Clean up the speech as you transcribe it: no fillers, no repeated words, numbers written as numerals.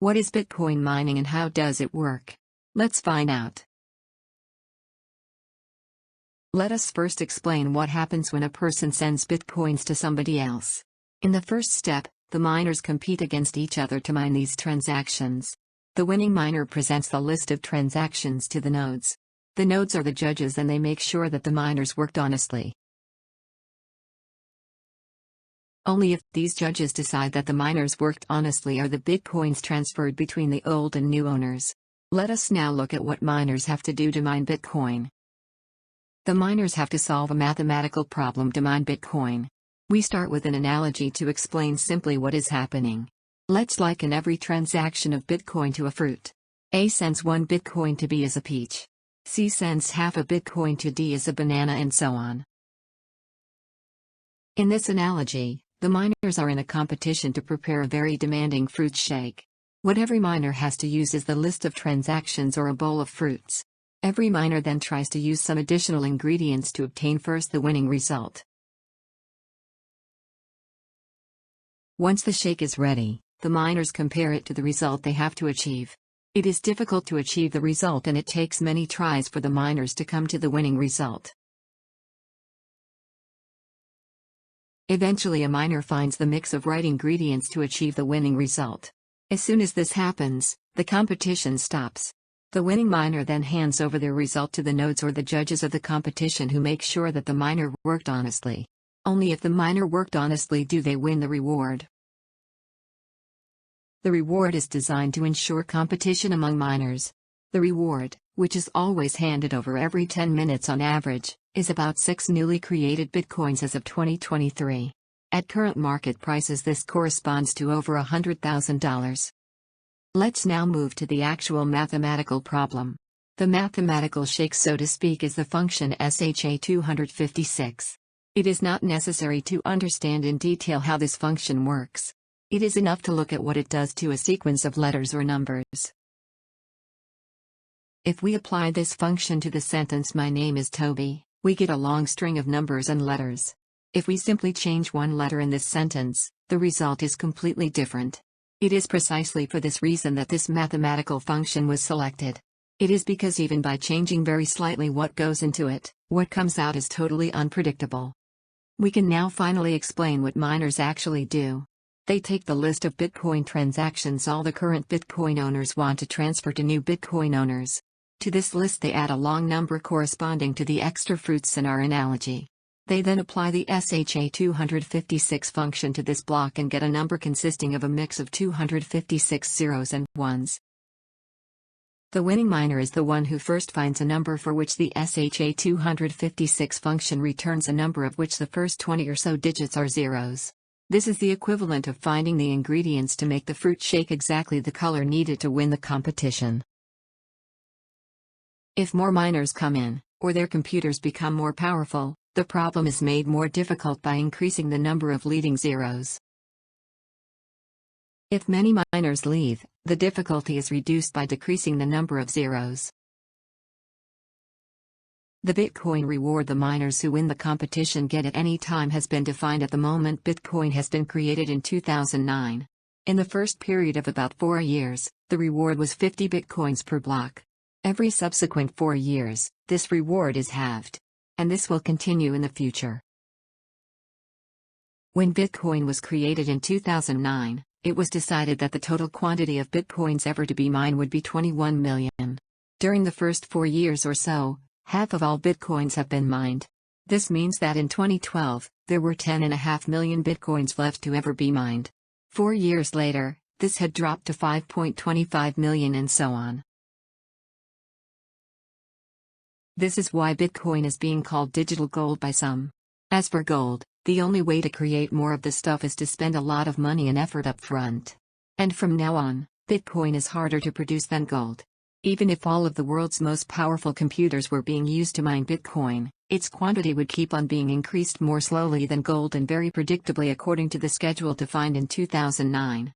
What is Bitcoin mining and how does it work? Let's find out. Let us first explain what happens when a person sends Bitcoins to somebody else. In the first step, the miners compete against each other to mine these transactions. The winning miner presents the list of transactions to the nodes. The nodes are the judges and they make sure that the miners worked honestly. Only if these judges decide that the miners worked honestly are the Bitcoins transferred between the old and new owners. Let us now look at what miners have to do to mine Bitcoin. The miners have to solve a mathematical problem to mine Bitcoin. We start with an analogy to explain simply what is happening. Let's liken every transaction of Bitcoin to a fruit. A sends 1 Bitcoin to B as a peach. C sends half a Bitcoin to D as a banana and so on. In this analogy, the miners are in a competition to prepare a very demanding fruit shake. What every miner has to use is the list of transactions or a bowl of fruits. Every miner then tries to use some additional ingredients to obtain first the winning result. Once the shake is ready, the miners compare it to the result they have to achieve. It is difficult to achieve the result and it takes many tries for the miners to come to the winning result. Eventually a miner finds the mix of right ingredients to achieve the winning result. As soon as this happens, the competition stops. The winning miner then hands over their result to the nodes or the judges of the competition who make sure that the miner worked honestly. Only if the miner worked honestly do they win the reward. The reward is designed to ensure competition among miners. The reward, which is always handed over every 10 minutes on average, is about 6 newly created Bitcoins as of 2023. At current market prices this corresponds to over $100,000. Let's now move to the actual mathematical problem. The mathematical shake, so to speak, is the function SHA-256. It is not necessary to understand in detail how this function works. It is enough to look at what it does to a sequence of letters or numbers. If we apply this function to the sentence "My name is Toby," we get a long string of numbers and letters. If we simply change one letter in this sentence, the result is completely different. It is precisely for this reason that this mathematical function was selected. It is because even by changing very slightly what goes into it, what comes out is totally unpredictable. We can now finally explain what miners actually do. They take the list of Bitcoin transactions all the current Bitcoin owners want to transfer to new Bitcoin owners. To this list they add a long number corresponding to the extra fruits in our analogy. They then apply the SHA-256 function to this block and get a number consisting of a mix of 256 zeros and ones. The winning miner is the one who first finds a number for which the SHA-256 function returns a number of which the first 20 or so digits are zeros. This is the equivalent of finding the ingredients to make the fruit shake exactly the color needed to win the competition. If more miners come in, or their computers become more powerful, the problem is made more difficult by increasing the number of leading zeros. If many miners leave, the difficulty is reduced by decreasing the number of zeros. The Bitcoin reward the miners who win the competition get at any time has been defined at the moment Bitcoin has been created in 2009. In the first period of about 4 years, the reward was 50 Bitcoins per block. Every subsequent 4 years, this reward is halved. And this will continue in the future. When Bitcoin was created in 2009, it was decided that the total quantity of Bitcoins ever to be mined would be 21 million. During the first 4 years or so, half of all Bitcoins have been mined. This means that in 2012, there were 10.5 million Bitcoins left to ever be mined. 4 years later, this had dropped to 5.25 million and so on. This is why Bitcoin is being called digital gold by some. As for gold, the only way to create more of the stuff is to spend a lot of money and effort up front. And from now on, Bitcoin is harder to produce than gold. Even if all of the world's most powerful computers were being used to mine Bitcoin, its quantity would keep on being increased more slowly than gold and very predictably according to the schedule defined in 2009.